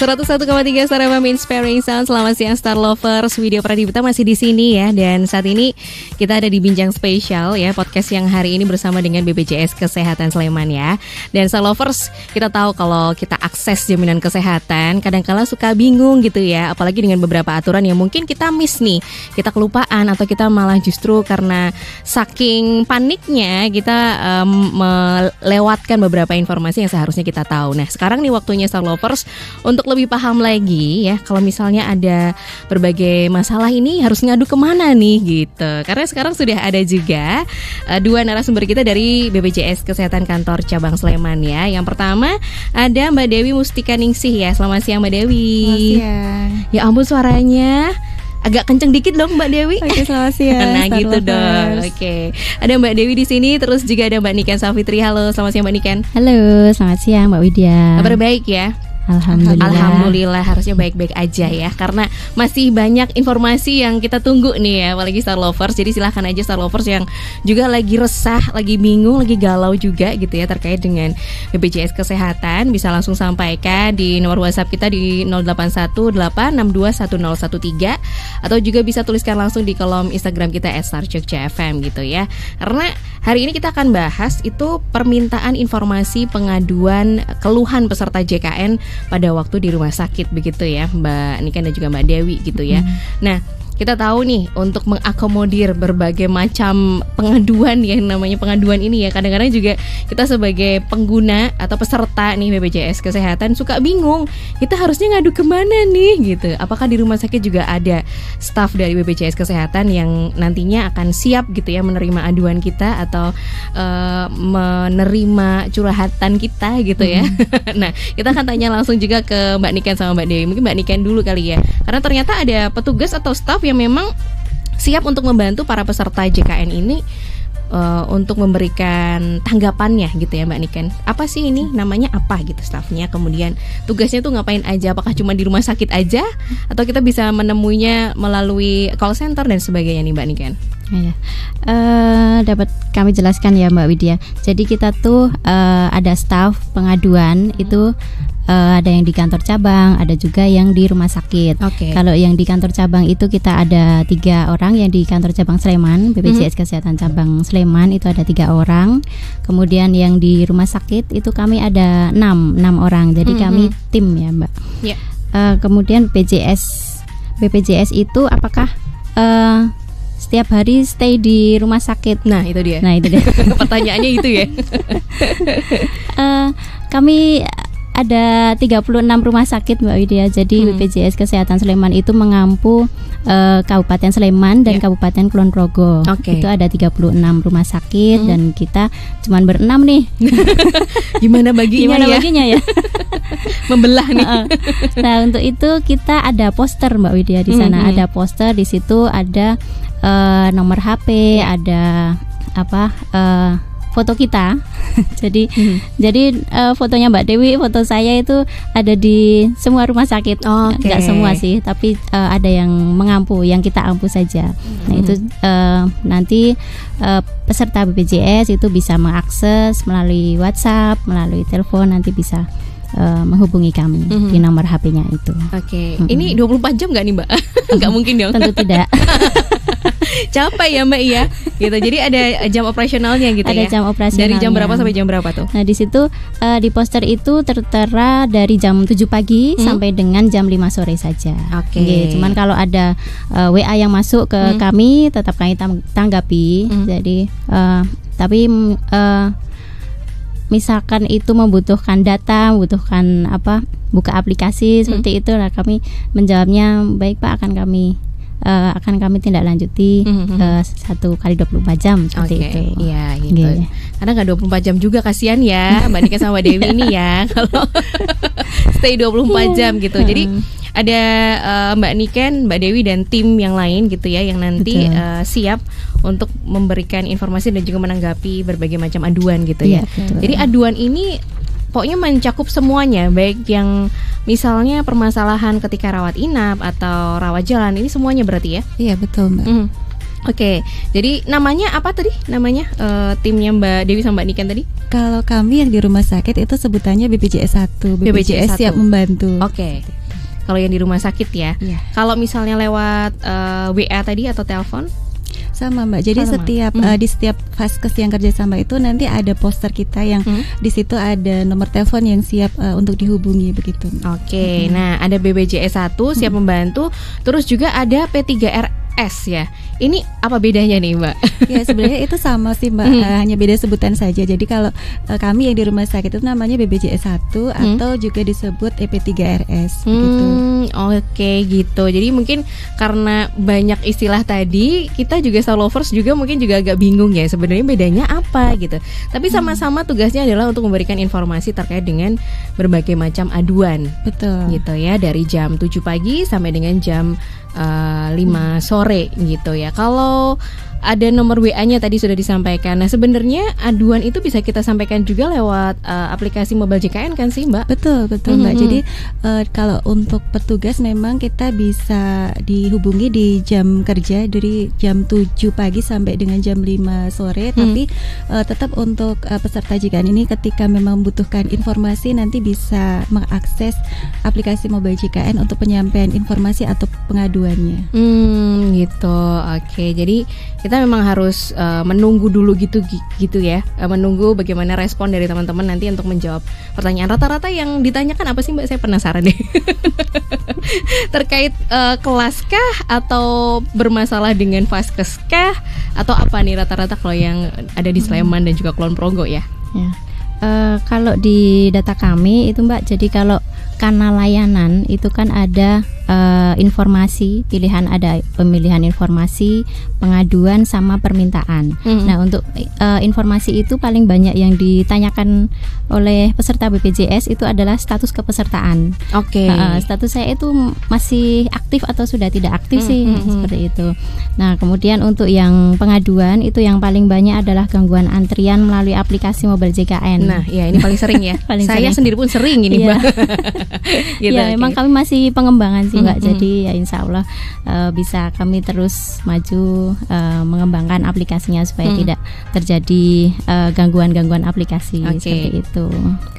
101,3 Star FM Inspiring Sound. Selamat siang Star Lovers. Widya Pradipta masih di sini ya. Dan saat ini kita ada di Bincang Spesial ya, podcast yang hari ini bersama dengan BPJS Kesehatan Sleman ya. Dan Star Lovers, kita tahu kalau kita akses jaminan kesehatan kadang-kala suka bingung gitu ya. Apalagi dengan beberapa aturan yang mungkin kita miss nih, kita kelupaan atau kita malah justru karena saking paniknya kita melewatkan beberapa informasi yang seharusnya kita tahu. Nah, sekarang nih waktunya Star Lovers untuk lebih paham lagi ya, kalau misalnya ada berbagai masalah ini harus ngadu kemana nih gitu. Karena sekarang sudah ada juga dua narasumber kita dari BPJS Kesehatan Kantor Cabang Sleman ya. Yang pertama ada Mbak Dewi Mustika Ningsih ya. Selamat siang Mbak Dewi. Selamat siang. Ya ampun, suaranya agak kenceng dikit dong Mbak Dewi. Oke, selamat siang. Nah gitu dong. Oke. Ada Mbak Dewi di sini, terus juga ada Mbak Niken Safitri. Halo, selamat siang Mbak Niken. Halo, selamat siang Mbak Widya. Kabar baik ya? Alhamdulillah, harusnya baik-baik aja ya. Karena masih banyak informasi yang kita tunggu nih ya, apalagi Star Lovers. Jadi silahkan aja Star Lovers yang juga lagi resah, lagi bingung, lagi galau juga gitu ya terkait dengan BPJS Kesehatan, bisa langsung sampaikan di nomor WhatsApp kita di 0818621013, atau juga bisa tuliskan langsung di kolom Instagram kita @starjogja_fm gitu ya. Karena hari ini kita akan bahas itu permintaan informasi pengaduan keluhan peserta JKN pada waktu di rumah sakit begitu ya Mbak Niken dan juga Mbak Dewi gitu ya. Nah, kita tahu nih untuk mengakomodir berbagai macam pengaduan yang namanya pengaduan ini ya, kadang-kadang juga kita sebagai pengguna atau peserta nih BPJS Kesehatan suka bingung, kita harusnya ngadu kemana nih gitu. Apakah di rumah sakit juga ada staf dari BPJS Kesehatan yang nantinya akan siap gitu ya menerima aduan kita atau menerima curhatan kita gitu ya. Nah, kita akan tanya langsung juga ke Mbak Niken sama Mbak Dewi. Mungkin Mbak Niken dulu kali ya, karena ternyata ada petugas atau staf yang memang siap untuk membantu para peserta JKN ini untuk memberikan tanggapannya gitu ya Mbak Niken. Apa sih ini namanya apa gitu stafnya, kemudian tugasnya tuh ngapain aja, apakah cuma di rumah sakit aja atau kita bisa menemuinya melalui call center dan sebagainya nih Mbak Niken? Ya, dapat kami jelaskan ya Mbak Widya. Jadi kita tuh ada staf pengaduan itu ada yang di kantor cabang, ada juga yang di rumah sakit. Kalau yang di kantor cabang itu kita ada 3 orang, yang di kantor cabang Sleman, BPJS Kesehatan Cabang Sleman itu ada 3 orang. Kemudian yang di rumah sakit itu kami ada 6 orang. Jadi kami tim ya Mbak. Yeah. Kemudian BPJS itu apakah setiap hari stay di rumah sakit? Nah itu dia. Pertanyaannya itu ya. Kami ada 36 rumah sakit Mbak Widya. Jadi BPJS Kesehatan Sleman itu mengampu Kabupaten Sleman dan Kabupaten Kulon Progo. Itu ada 36 rumah sakit dan kita cuman berenam nih. Gimana baginya ya? Membelah nih. Nah, untuk itu kita ada poster Mbak Widya di sana. Ada poster, di situ ada nomor HP, ada foto kita. jadi fotonya Mbak Dewi, foto saya itu ada di semua rumah sakit. Enggak semua sih, tapi ada yang mengampu, yang kita ampu saja. Nah, itu nanti peserta BPJS itu bisa mengakses melalui WhatsApp, melalui telepon, nanti bisa menghubungi kami di nomor HP-nya itu. Ini 24 jam nggak nih Mbak? Nggak mungkin dong. Tentu tidak. Capek ya Mbak ya, gitu. Jadi ada jam operasionalnya gitu ya. Ada jam operasionalnya. Dari jam berapa sampai jam berapa tuh? Nah, di situ di poster itu tertera dari jam 7 pagi sampai dengan jam 5 sore saja. Cuman kalau ada WA yang masuk ke kami tetap kami tanggapi. Jadi tapi misalkan itu membutuhkan data, membutuhkan buka aplikasi seperti itu, lah kami menjawabnya baik Pak, akan kami tindak lanjuti 1 kali 24 jam seperti itu. Iya gitu. Karena nggak 24 jam juga, kasihan ya Mbak Niken sama Dewi ini ya kalau stay 24 jam gitu. Jadi ada Mbak Niken, Mbak Dewi dan tim yang lain gitu ya, yang nanti siap untuk memberikan informasi dan juga menanggapi berbagai macam aduan gitu ya. Jadi aduan ini pokoknya mencakup semuanya, baik yang misalnya permasalahan ketika rawat inap atau rawat jalan, ini semuanya berarti ya? Iya betul Mbak. Oke, jadi namanya apa tadi? Namanya timnya Mbak Dewi sama Mbak Niken tadi? Kalau kami yang di rumah sakit itu sebutannya BPJS 1. BPJS siap membantu. Oke. Kalau yang di rumah sakit ya. Iya. Kalau misalnya lewat WA tadi atau telepon? Sama Mbak. Jadi setiap di setiap vaskes yang kerjasama itu nanti ada poster kita yang di situ ada nomor telepon yang siap untuk dihubungi begitu. Oke. Nah, ada BPJS 1 siap membantu, terus juga ada P3RS ya. Ini apa bedanya nih, Mbak? Ya sebenarnya itu sama sih Mbak, hanya beda sebutan saja. Jadi kalau kami yang di rumah sakit itu namanya BPJS 1 atau juga disebut EP3RS begitu. Oke gitu. Jadi mungkin karena banyak istilah tadi, kita juga lovers juga mungkin juga agak bingung ya sebenarnya bedanya apa gitu. Tapi sama-sama tugasnya adalah untuk memberikan informasi terkait dengan berbagai macam aduan. Betul. Gitu ya, dari jam 7 pagi sampai dengan jam 5 sore gitu ya. Kalau ada nomor WA-nya tadi sudah disampaikan. Nah, sebenarnya aduan itu bisa kita sampaikan juga lewat aplikasi mobile JKN kan sih, Mbak? Betul Mbak. Jadi kalau untuk petugas memang kita bisa dihubungi di jam kerja dari jam 7 pagi sampai dengan jam 5 sore. Tapi tetap untuk peserta JKN ini ketika memang membutuhkan informasi nanti bisa mengakses aplikasi mobile JKN untuk penyampaian informasi atau pengaduannya. Gitu. Oke. Jadi kita memang harus menunggu dulu gitu ya, menunggu bagaimana respon dari teman-teman nanti untuk menjawab pertanyaan. Rata-rata yang ditanyakan apa sih Mbak? Saya penasaran deh. Terkait kelas kah atau bermasalah dengan vaskes kah atau apa nih rata-rata kalau yang ada di Sleman dan juga Kulon Progo ya? Kalau di data kami itu Mbak, jadi kalau kanal layanan itu kan ada informasi, pilihan ada pemilihan informasi, pengaduan sama permintaan. Nah, untuk informasi itu paling banyak yang ditanyakan oleh peserta BPJS itu adalah status kepesertaan. Oke. Status saya itu masih aktif atau sudah tidak aktif sih, seperti itu. Nah, kemudian untuk yang pengaduan itu yang paling banyak adalah gangguan antrian melalui aplikasi mobile JKN. Nah, ya ini paling sering ya. Saya sendiri pun sering ini, Mbak. Gitu, ya, memang kami masih pengembangan sih Mbak. Jadi ya insya Allah bisa kami terus maju mengembangkan aplikasinya supaya tidak terjadi gangguan-gangguan aplikasi seperti itu.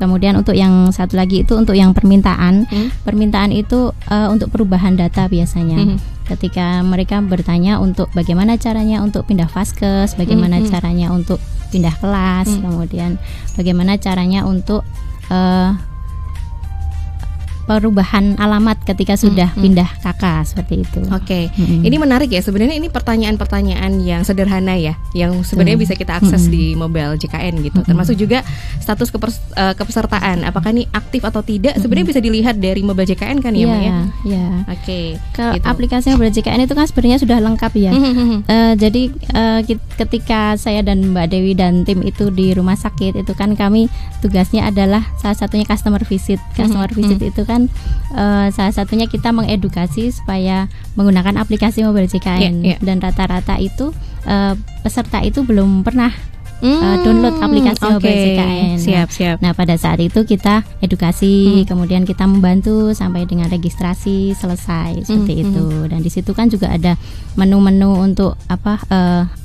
Kemudian untuk yang satu lagi itu untuk yang permintaan. Permintaan itu untuk perubahan data biasanya. Ketika mereka bertanya untuk bagaimana caranya untuk pindah vaskes, bagaimana caranya untuk pindah kelas, kemudian bagaimana caranya untuk perubahan alamat ketika sudah pindah kakak seperti itu. Oke. Ini menarik ya, sebenarnya ini pertanyaan-pertanyaan yang sederhana ya, yang sebenarnya bisa kita akses di mobile JKN gitu. Termasuk juga status kepesertaan, apakah ini aktif atau tidak sebenarnya bisa dilihat dari mobile JKN kan ya, Mbak ya? Iya. Oke. Gitu. Aplikasi mobile JKN itu kan sebenarnya sudah lengkap ya. Jadi ketika saya dan Mbak Dewi dan tim itu di rumah sakit itu kan kami tugasnya adalah salah satunya customer visit. Customer visit itu kan salah satunya kita mengedukasi supaya menggunakan aplikasi mobile JKN. Dan rata-rata itu peserta itu belum pernah download aplikasi mobile JKN. Siap. Nah, pada saat itu kita edukasi, kemudian kita membantu sampai dengan registrasi selesai seperti itu. Dan di situ kan juga ada menu-menu untuk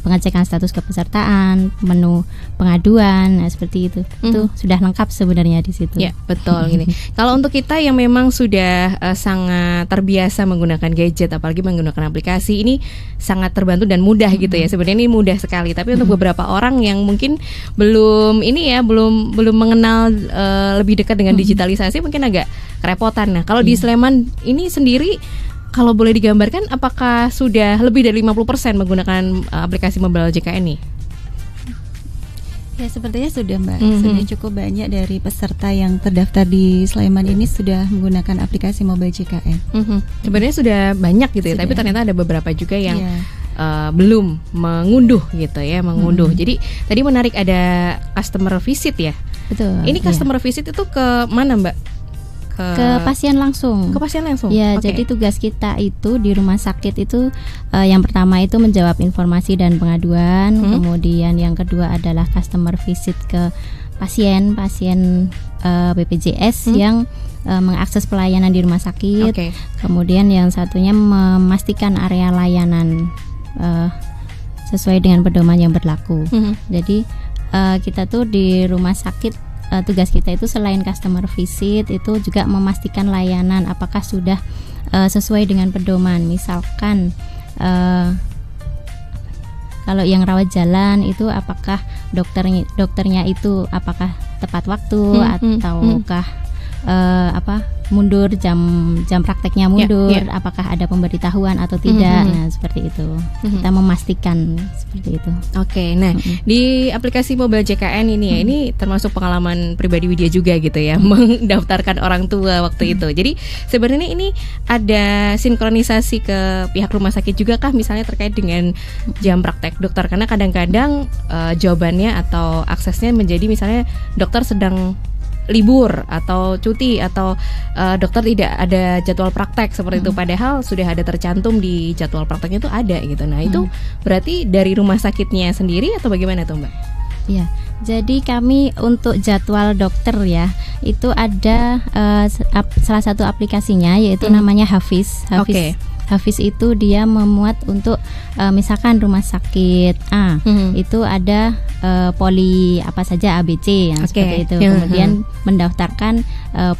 pengecekan status kepesertaan, menu pengaduan, nah seperti itu. Itu sudah lengkap sebenarnya di situ. Ya, betul gini. Kalau untuk kita yang memang sudah sangat terbiasa menggunakan gadget, apalagi menggunakan aplikasi, ini sangat terbantu dan mudah gitu ya. Sebenarnya ini mudah sekali. Tapi untuk beberapa orang yang mungkin belum mengenal lebih dekat dengan digitalisasi, mungkin agak kerepotan. Nah, kalau di Sleman ini sendiri, kalau boleh digambarkan, apakah sudah lebih dari 50% menggunakan aplikasi mobile JKN nih? Ya, sepertinya sudah Mbak. Sudah cukup banyak dari peserta yang terdaftar di Sleman ini sudah menggunakan aplikasi mobile JKN. Sebenarnya sudah banyak gitu ya, tapi ternyata ada beberapa juga yang belum mengunduh gitu ya, Jadi tadi menarik ada customer visit ya. Betul. Ini customer visit itu ke mana Mbak? Ke pasien langsung. Ke pasien langsung. Ya, jadi tugas kita itu di rumah sakit itu yang pertama itu menjawab informasi dan pengaduan, kemudian yang kedua adalah customer visit ke pasien BPJS yang mengakses pelayanan di rumah sakit. Kemudian yang satunya memastikan area layanan sesuai dengan pedoman yang berlaku. Jadi kita tuh di rumah sakit, tugas kita itu selain customer visit itu juga memastikan layanan apakah sudah sesuai dengan pedoman. Misalkan kalau yang rawat jalan itu apakah dokternya itu apakah tepat waktu ataukah mundur jam prakteknya mundur, apakah ada pemberitahuan atau tidak. Nah, seperti itu. Kita memastikan seperti itu. Oke, nah di aplikasi Mobile JKN ini ya, ini termasuk pengalaman pribadi Widya juga gitu ya, mendaftarkan orang tua waktu itu. Jadi sebenarnya ini ada sinkronisasi ke pihak rumah sakit juga kah misalnya terkait dengan jam praktek dokter, karena kadang-kadang jawabannya atau aksesnya menjadi misalnya dokter sedang libur atau cuti atau dokter tidak ada jadwal praktek seperti itu, padahal sudah ada tercantum di jadwal prakteknya itu ada gitu. Nah itu berarti dari rumah sakitnya sendiri atau bagaimana tuh Mbak? Ya, jadi kami untuk jadwal dokter ya itu ada salah satu aplikasinya yaitu namanya Hafiz. Hafiz itu dia memuat untuk misalkan rumah sakit A itu ada poli apa saja ABC yang seperti itu. Kemudian mendaftarkan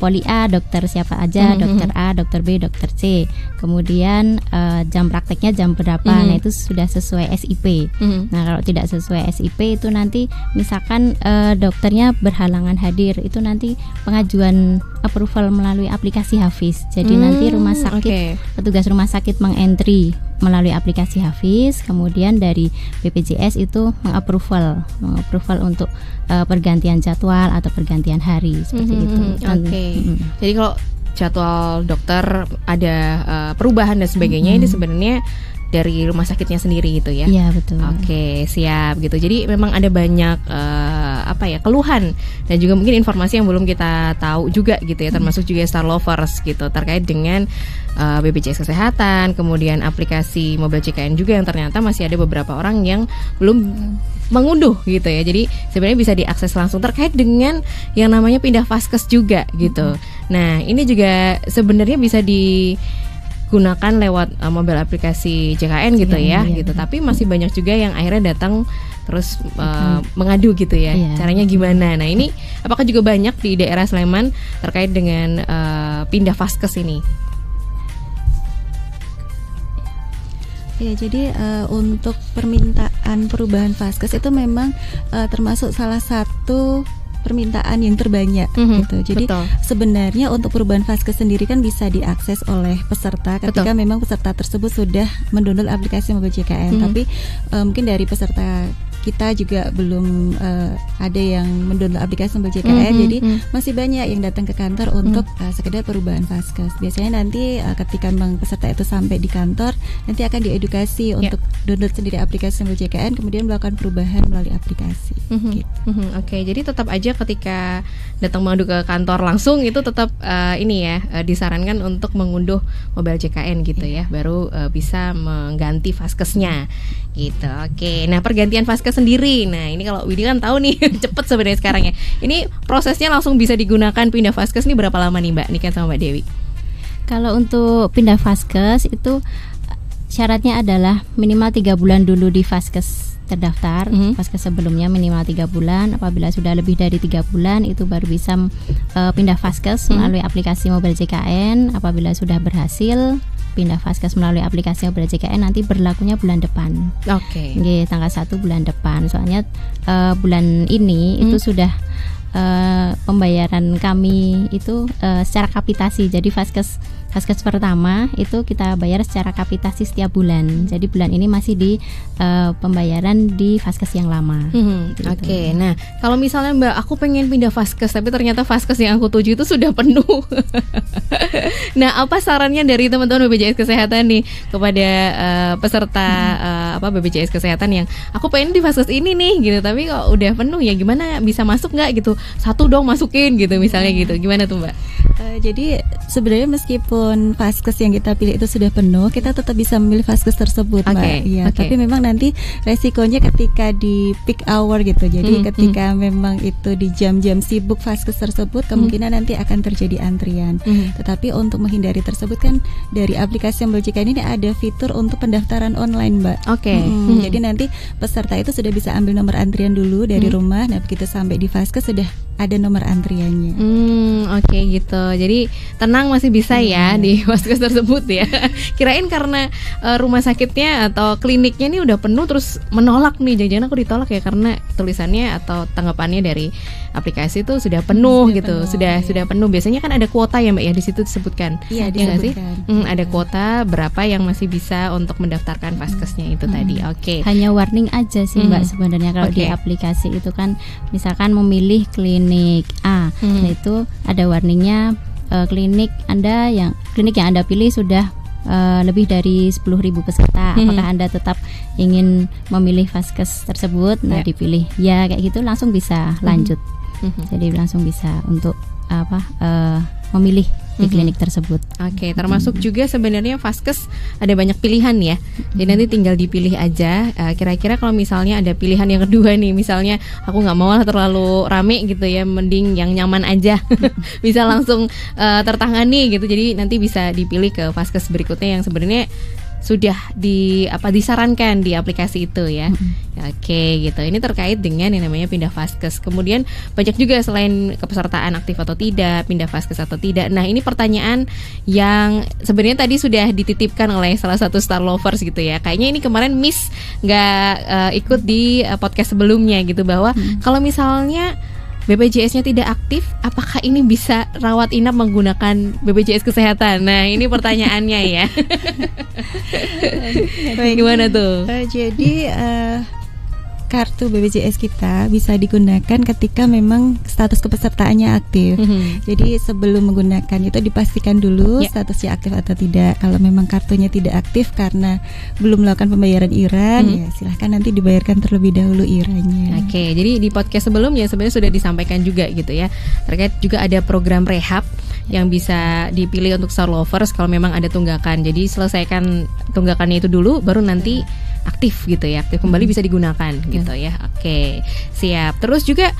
poli A dokter siapa aja, dokter A, dokter B, dokter C. Kemudian jam prakteknya jam berapa. Nah itu sudah sesuai SIP. Nah kalau tidak sesuai SIP itu nanti misalkan dokternya berhalangan hadir, itu nanti pengajuan approval melalui aplikasi Hafiz. Jadi nanti rumah sakit petugas rumah sakit mengentry melalui aplikasi Hafiz, kemudian dari BPJS itu mengapproval untuk pergantian jadwal atau pergantian hari seperti itu. Jadi kalau jadwal dokter ada perubahan dan sebagainya ini sebenarnya dari rumah sakitnya sendiri gitu ya? Iya betul. Oke, siap gitu. Jadi memang ada banyak keluhan dan juga mungkin informasi yang belum kita tahu juga gitu ya, termasuk juga Star Lovers gitu terkait dengan BPJS Kesehatan, kemudian aplikasi Mobile JKN juga yang ternyata masih ada beberapa orang yang belum mengunduh gitu ya. Jadi sebenarnya bisa diakses langsung terkait dengan yang namanya pindah vaskes juga gitu. Nah ini juga sebenarnya bisa digunakan lewat mobile aplikasi JKN gitu gitu. Tapi masih banyak juga yang akhirnya datang terus mengadu gitu ya. Caranya gimana? Nah ini apakah juga banyak di daerah Sleman terkait dengan pindah vaskes ini? Ya, jadi untuk permintaan perubahan vaskes itu memang termasuk salah satu permintaan yang terbanyak gitu. Jadi sebenarnya untuk perubahan vaskes sendiri kan bisa diakses oleh peserta ketika memang peserta tersebut sudah mendownload aplikasi Mobile JKN. Tapi mungkin dari peserta kita juga belum ada yang mendownload aplikasi Mobile JKN, jadi masih banyak yang datang ke kantor untuk sekedar perubahan vaskes. Biasanya nanti ketika memang peserta itu sampai di kantor, nanti akan diedukasi untuk download sendiri aplikasi Mobile JKN, kemudian melakukan perubahan melalui aplikasi. Gitu. Oke, jadi tetap aja ketika datang mengadu ke kantor langsung itu tetap disarankan untuk mengunduh Mobile JKN gitu ya, baru bisa mengganti vaskesnya gitu. Oke, nah pergantian vaskes sendiri. Nah ini kalau Widya kan tahu nih cepet sebenarnya sekarang ya. Ini prosesnya langsung bisa digunakan pindah vaskes ini berapa lama nih Mbak Niken sama Mbak Dewi? Kalau untuk pindah vaskes itu syaratnya adalah minimal 3 bulan dulu di vaskes terdaftar. Vaskes sebelumnya minimal 3 bulan. Apabila sudah lebih dari 3 bulan itu baru bisa pindah vaskes melalui aplikasi Mobile JKN. Apabila sudah berhasil pindah vaskes melalui aplikasi Mobile JKN nanti berlakunya bulan depan. Tanggal 1 bulan depan. Soalnya bulan ini itu sudah pembayaran kami itu secara kapitasi. Jadi vaskes pertama itu kita bayar secara kapitasi setiap bulan. Jadi bulan ini masih di pembayaran di vaskes yang lama. Gitu. Nah kalau misalnya Mbak aku pengen pindah vaskes tapi ternyata vaskes yang aku tuju itu sudah penuh. Nah apa sarannya dari teman-teman BPJS Kesehatan nih kepada peserta BPJS Kesehatan yang aku pengen di vaskes ini nih gitu, tapi kok udah penuh ya gimana, bisa masuk nggak gitu? 1 dong masukin gitu misalnya gitu. Gimana tuh Mbak? Jadi sebenarnya meskipun vaskes yang kita pilih itu sudah penuh, kita tetap bisa memilih vaskes tersebut, Mbak. Ya, tapi memang nanti resikonya ketika di peak hour gitu. Jadi ketika memang itu di jam-jam sibuk vaskes tersebut, kemungkinan nanti akan terjadi antrian. Tetapi untuk menghindari tersebut kan dari aplikasi Ambul JKN ini ada fitur untuk pendaftaran online, Mbak. Jadi nanti peserta itu sudah bisa ambil nomor antrian dulu dari rumah. Nah, begitu sampai di vaskes sudah ada nomor antriannya. Gitu. Jadi tenang masih bisa ya di vaskes tersebut ya. Kirain karena rumah sakitnya atau kliniknya ini udah penuh terus menolak nih, jangan-jangan aku ditolak ya karena tulisannya atau tanggapannya dari aplikasi itu sudah penuh gitu. Sudah penuh. Biasanya kan ada kuota ya Mbak ya, di situ disebutkan. Iya, disebutkan. Ada kuota berapa yang masih bisa untuk mendaftarkan vaskesnya itu tadi. Hanya warning aja sih Mbak sebenarnya kalau di aplikasi itu kan misalkan memilih klinik A, nah itu ada warningnya klinik yang Anda pilih sudah lebih dari 10.000 peserta. Apakah Anda tetap ingin memilih vaskes tersebut? Nah, dipilih ya kayak gitu langsung bisa lanjut. Jadi langsung bisa untuk memilih di klinik tersebut. Termasuk juga sebenarnya vaskes ada banyak pilihan ya. Jadi nanti tinggal dipilih aja. Kira-kira kalau misalnya ada pilihan yang kedua nih, misalnya aku nggak mau terlalu rame gitu ya, mending yang nyaman aja, bisa langsung tertangani gitu. Jadi nanti bisa dipilih ke vaskes berikutnya yang sebenarnya sudah disarankan di aplikasi itu ya. Gitu. Ini terkait dengan yang namanya pindah vaskes. Kemudian banyak juga selain kepesertaan aktif atau tidak, pindah vaskes atau tidak. Nah, ini pertanyaan yang sebenarnya tadi sudah dititipkan oleh salah satu Star Lovers gitu ya. Kayaknya ini kemarin Miss nggak ikut di podcast sebelumnya gitu, bahwa kalau misalnya BPJS-nya tidak aktif, apakah ini bisa rawat inap menggunakan BPJS Kesehatan? Nah, ini pertanyaannya ya. Gimana tuh? Jadi kartu BPJS kita bisa digunakan ketika memang status kepesertaannya aktif. Jadi sebelum menggunakan itu dipastikan dulu statusnya aktif atau tidak. Kalau memang kartunya tidak aktif karena belum melakukan pembayaran iuran, ya silahkan nanti dibayarkan terlebih dahulu iurannya. Jadi di podcast sebelumnya sebenarnya sudah disampaikan juga gitu ya. Terkait juga ada program rehab yang bisa dipilih untuk Star Lovers kalau memang ada tunggakan. Jadi selesaikan tunggakannya itu dulu, baru nanti aktif gitu ya, aktif kembali bisa digunakan gitu ya. Siap. Terus juga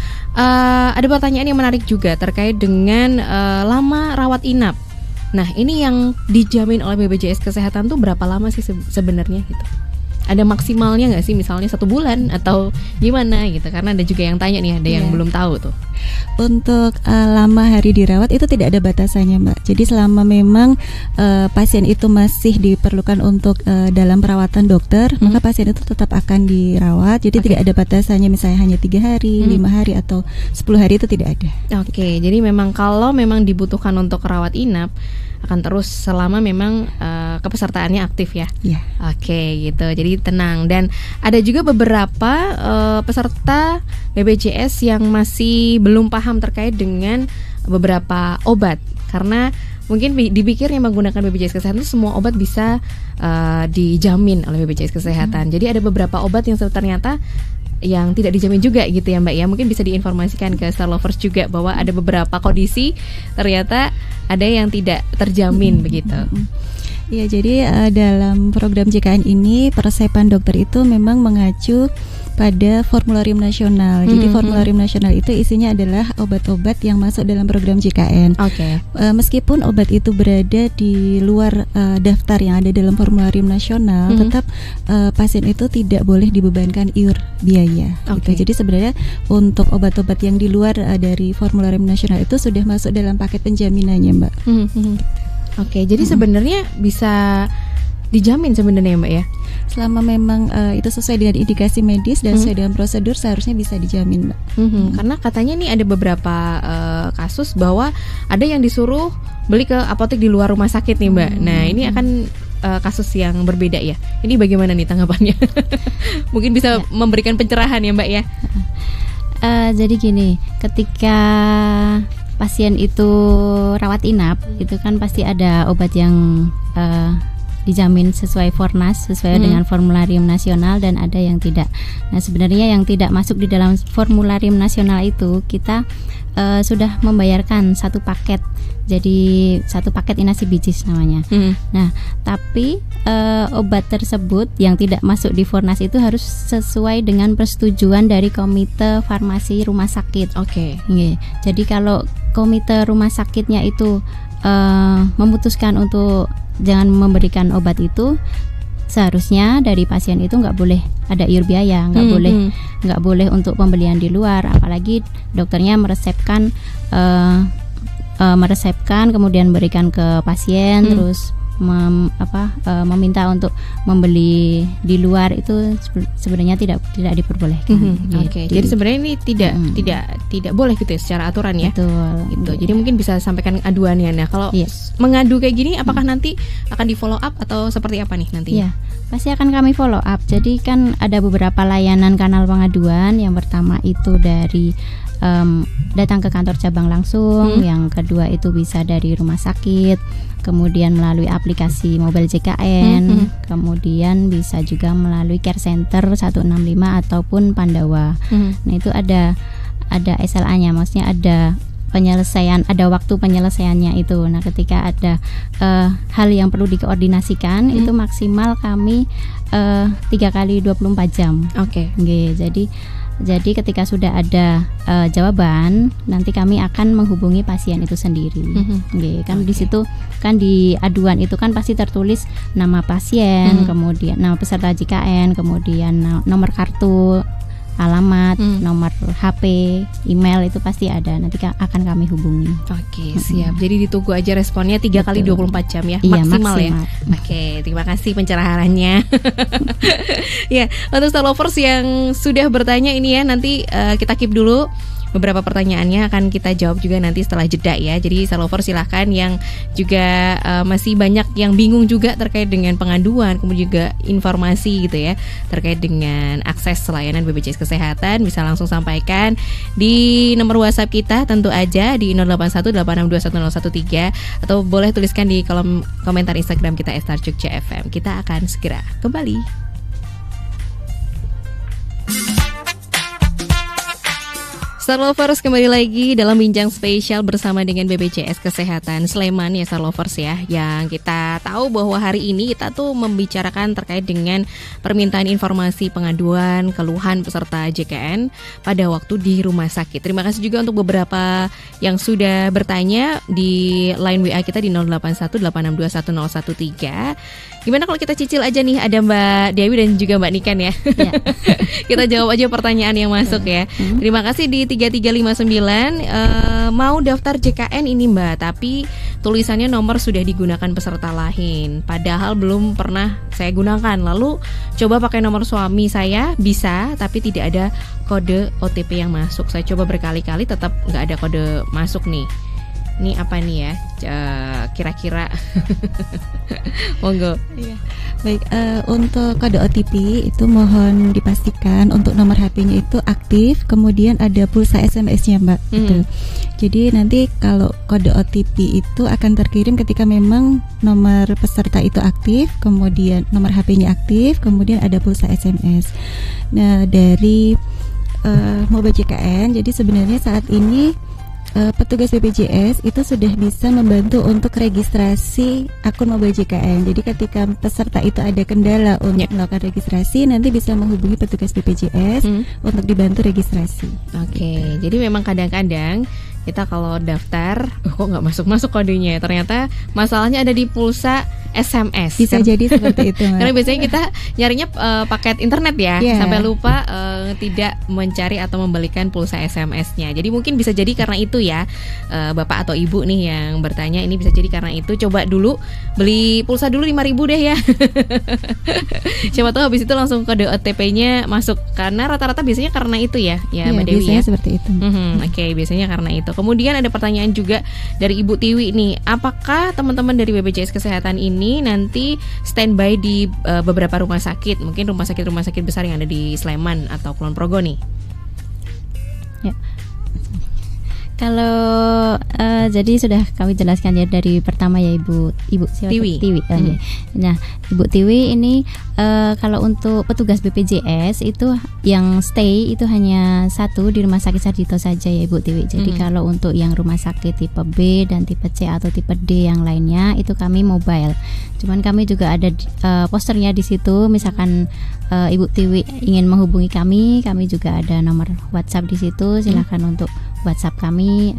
ada pertanyaan yang menarik juga terkait dengan lama rawat inap. Nah, ini yang dijamin oleh BPJS Kesehatan tuh berapa lama sih sebenarnya gitu? Ada maksimalnya nggak sih, misalnya 1 bulan atau gimana gitu? Karena ada juga yang tanya nih, ada yang belum tahu tuh. Untuk lama hari dirawat itu tidak ada batasannya, Mbak. Jadi selama memang pasien itu masih diperlukan untuk dalam perawatan dokter, maka pasien itu tetap akan dirawat. Jadi tidak ada batasannya, misalnya hanya 3 hari, 5 hari atau 10 hari, itu tidak ada. Jadi memang kalau memang dibutuhkan untuk rawat inap akan terus selama memang kepesertaannya aktif ya. Gitu. Jadi tenang. Dan ada juga beberapa peserta BPJS yang masih belum paham terkait dengan beberapa obat, karena mungkin dipikirnya menggunakan BPJS Kesehatan itu semua obat bisa dijamin oleh BPJS Kesehatan. Jadi ada beberapa obat yang ternyata yang tidak dijamin juga gitu ya Mbak ya. Mungkin bisa diinformasikan ke Star Lovers juga bahwa ada beberapa kondisi ternyata ada yang tidak terjamin begitu. Ya, jadi dalam program JKN ini peresepan dokter itu memang mengacu pada formularium nasional. Jadi formularium nasional itu isinya adalah obat-obat yang masuk dalam program JKN. Meskipun obat itu berada di luar daftar yang ada dalam formularium nasional, tetap pasien itu tidak boleh dibebankan iur biaya. Gitu. Jadi sebenarnya untuk obat-obat yang di luar dari formularium nasional itu sudah masuk dalam paket penjaminannya, Mbak. Jadi sebenarnya bisa dijamin sebenarnya Mbak ya. Selama memang itu sesuai dengan indikasi medis dan sesuai dengan prosedur, seharusnya bisa dijamin, Mbak. Karena katanya nih ada beberapa kasus bahwa ada yang disuruh beli ke apotek di luar rumah sakit nih Mbak. Nah, ini akan kasus yang berbeda ya. Ini bagaimana nih tanggapannya? Mungkin bisa memberikan pencerahan ya Mbak ya. Jadi gini, ketika pasien itu rawat inap, itu kan pasti ada obat yang dijamin sesuai Fornas, sesuai dengan formularium nasional, dan ada yang tidak. Nah, sebenarnya yang tidak masuk di dalam formularium nasional itu kita sudah membayarkan satu paket. Jadi satu paket inasi bijis namanya. Nah, tapi obat tersebut yang tidak masuk di Fornas itu harus sesuai dengan persetujuan dari Komite Farmasi Rumah Sakit. Oke. Jadi kalau komite rumah sakitnya itu memutuskan untuk jangan memberikan obat itu, seharusnya dari pasien itu nggak boleh ada iur biaya, nggak boleh untuk pembelian di luar, apalagi dokternya meresepkan kemudian berikan ke pasien, terus meminta untuk membeli di luar, itu sebenarnya tidak diperbolehkan. Oke. Jadi sebenarnya ini tidak boleh gitu ya secara aturan ya. Betul. Gitu. Jadi mungkin bisa sampaikan aduannya. Nah, kalau mengadu kayak gini, apakah nanti akan di follow up atau seperti apa nih nantinya? Iya, pasti akan kami follow up. Jadi kan ada beberapa layanan kanal pengaduan. Yang pertama itu dari datang ke kantor cabang langsung, yang kedua itu bisa dari rumah sakit, kemudian melalui aplikasi mobile JKN, kemudian bisa juga melalui care center 165 ataupun Pandawa. Nah, itu ada SLA-nya, maksudnya ada penyelesaian, ada waktu penyelesaiannya itu. Nah, ketika ada hal yang perlu dikoordinasikan, itu maksimal kami 3 kali 24 jam. Oke. Jadi ketika sudah ada jawaban, nanti kami akan menghubungi pasien itu sendiri. Kan di situ kan di aduan itu kan pasti tertulis nama pasien, kemudian nama peserta JKN, kemudian nomor kartu, alamat, nomor HP, email, itu pasti ada. Nanti akan kami hubungi. Oke, siap. Jadi ditunggu aja responnya 3 kali 24 jam ya, maksimal ya. Oke, terima kasih pencerahannya. Ya, untuk Star Lovers yang sudah bertanya ini ya, nanti kita keep dulu. Beberapa pertanyaannya akan kita jawab juga nanti setelah jeda ya. Jadi Star Lovers silahkan yang juga masih banyak yang bingung juga terkait dengan pengaduan, kemudian juga informasi gitu ya terkait dengan akses layanan BPJS Kesehatan, bisa langsung sampaikan di nomor WhatsApp kita tentu aja di 0818621013, atau boleh tuliskan di kolom komentar Instagram kita @starjogja_fm. Kita akan segera kembali. Star Lovers, kembali lagi dalam bincang spesial bersama dengan BPJS Kesehatan Sleman ya Star Lovers ya. Yang kita tahu bahwa hari ini kita tuh membicarakan terkait dengan permintaan informasi pengaduan keluhan peserta JKN pada waktu di rumah sakit. Terima kasih juga untuk beberapa yang sudah bertanya di line WA kita di 0818621013. Gimana kalau kita cicil aja nih, ada Mbak Dewi dan juga Mbak Niken ya. Kita jawab aja pertanyaan yang masuk ya. Terima kasih di 3359. Mau daftar JKN ini Mbak, tapi tulisannya nomor sudah digunakan peserta lain, padahal belum pernah saya gunakan. Lalu coba pakai nomor suami saya bisa, tapi tidak ada kode OTP yang masuk. Saya coba berkali-kali tetap nggak ada kode masuk nih. Ini apa nih ya? Kira-kira monggo. Iya. Baik, untuk kode OTP itu mohon dipastikan untuk nomor HP-nya itu aktif, kemudian ada pulsa SMS-nya Mbak. Gitu. Jadi nanti kalau kode OTP itu akan terkirim ketika memang nomor peserta itu aktif, kemudian nomor HP-nya aktif, kemudian ada pulsa SMS. Nah, dari Mobile JKN, jadi sebenarnya saat ini petugas BPJS itu sudah bisa membantu untuk registrasi akun Mobile JKN. Jadi ketika peserta itu ada kendala untuk melakukan registrasi, nanti bisa menghubungi petugas BPJS untuk dibantu registrasi. Oke, jadi memang kadang-kadang kita kalau daftar kok nggak masuk-masuk kodenya, ternyata masalahnya ada di pulsa SMS. Bisa jadi seperti itu. Karena biasanya kita nyarinya paket internet ya, sampai lupa tidak mencari atau membelikan pulsa SMS-nya. Jadi mungkin bisa jadi karena itu ya, Bapak atau Ibu nih yang bertanya, ini bisa jadi karena itu. Coba dulu beli pulsa dulu 5.000 deh ya. Siapa tahu habis itu langsung kode OTP-nya masuk, karena rata-rata biasanya karena itu ya Mbak Dewi biasanya ya. Seperti itu. Oke, biasanya karena itu. Kemudian ada pertanyaan juga dari Ibu Tiwi nih, apakah teman-teman dari BPJS Kesehatan ini nanti standby di beberapa rumah sakit, mungkin rumah sakit besar yang ada di Sleman atau Kulon Progo nih? Ya. Kalau jadi sudah kami jelaskan ya dari pertama ya Ibu siapa? Tiwi. Ya. Nah, Ibu Tiwi ini kalau untuk petugas BPJS itu yang stay itu hanya satu di Rumah Sakit Sarjito saja ya Ibu Tiwi. Jadi kalau untuk yang rumah sakit tipe B dan tipe C atau tipe D yang lainnya itu kami mobile. Cuman kami juga ada posternya di situ. Misalkan Ibu Tiwi ingin menghubungi kami juga ada nomor WhatsApp di situ. Silakan untuk WhatsApp kami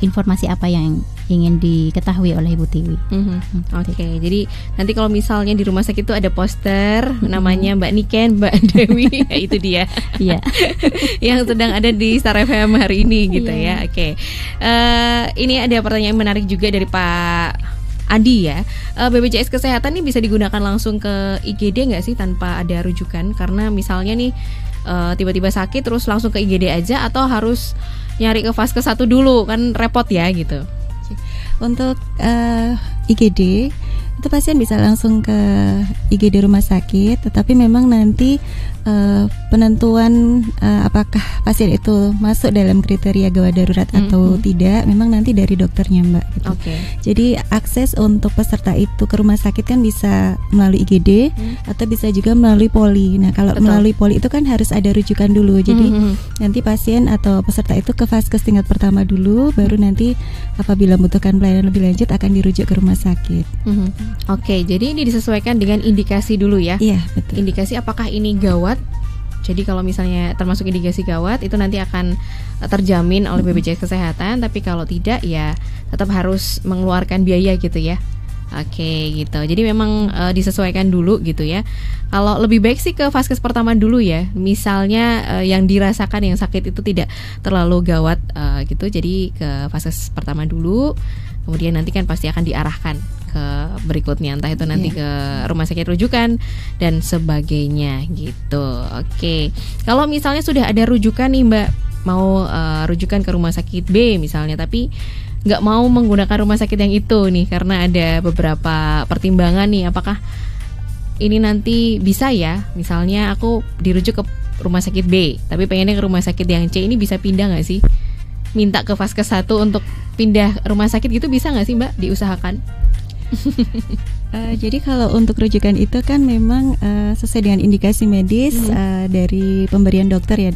informasi apa yang ingin diketahui oleh Ibu Tiwi. Oke, jadi nanti kalau misalnya di rumah sakit itu ada poster namanya Mbak Niken, Mbak Dewi, ya itu dia. Iya. Yang sedang ada di Star FM hari ini gitu ya. Oke. Ini ada pertanyaan menarik juga dari Pak Adi ya. BPJS Kesehatan ini bisa digunakan langsung ke IGD nggak sih tanpa ada rujukan? Karena misalnya nih tiba-tiba sakit terus langsung ke IGD aja atau harus nyari ke Vaskes 1 dulu, kan repot ya gitu. Untuk IGD itu pasien bisa langsung ke IGD rumah sakit, tetapi memang nanti penentuan apakah pasien itu masuk dalam kriteria gawat darurat atau tidak, memang nanti dari dokternya Mbak gitu. Jadi akses untuk peserta itu ke rumah sakit kan bisa melalui IGD atau bisa juga melalui poli. Nah kalau melalui poli itu kan harus ada rujukan dulu. Jadi nanti pasien atau peserta itu ke Vaskes tingkat pertama dulu, baru nanti apabila membutuhkan pelayanan lebih lanjut akan dirujuk ke rumah sakit. Oke, jadi ini disesuaikan dengan indikasi dulu ya. Iya, betul. Indikasi apakah ini gawat. Jadi kalau misalnya termasuk indikasi gawat itu nanti akan terjamin oleh BPJS Kesehatan, tapi kalau tidak ya tetap harus mengeluarkan biaya gitu ya. Oke gitu. Jadi memang disesuaikan dulu gitu ya. Kalau lebih baik sih ke Vaskes pertama dulu ya. Misalnya yang dirasakan yang sakit itu tidak terlalu gawat gitu. Jadi ke Vaskes pertama dulu. Kemudian nanti kan pasti akan diarahkan ke berikutnya, entah itu nanti ke rumah sakit rujukan dan sebagainya gitu. Oke. Kalau misalnya sudah ada rujukan nih Mbak, mau rujukan ke rumah sakit B misalnya, tapi nggak mau menggunakan rumah sakit yang itu nih karena ada beberapa pertimbangan nih, apakah ini nanti bisa ya, misalnya aku dirujuk ke rumah sakit B tapi pengennya ke rumah sakit yang C, ini bisa pindah nggak sih? Minta ke Vaskes 1 untuk pindah rumah sakit gitu bisa nggak sih Mbak, diusahakan? Jadi kalau untuk rujukan itu kan memang sesuai dengan indikasi medis dari pemberian dokter ya.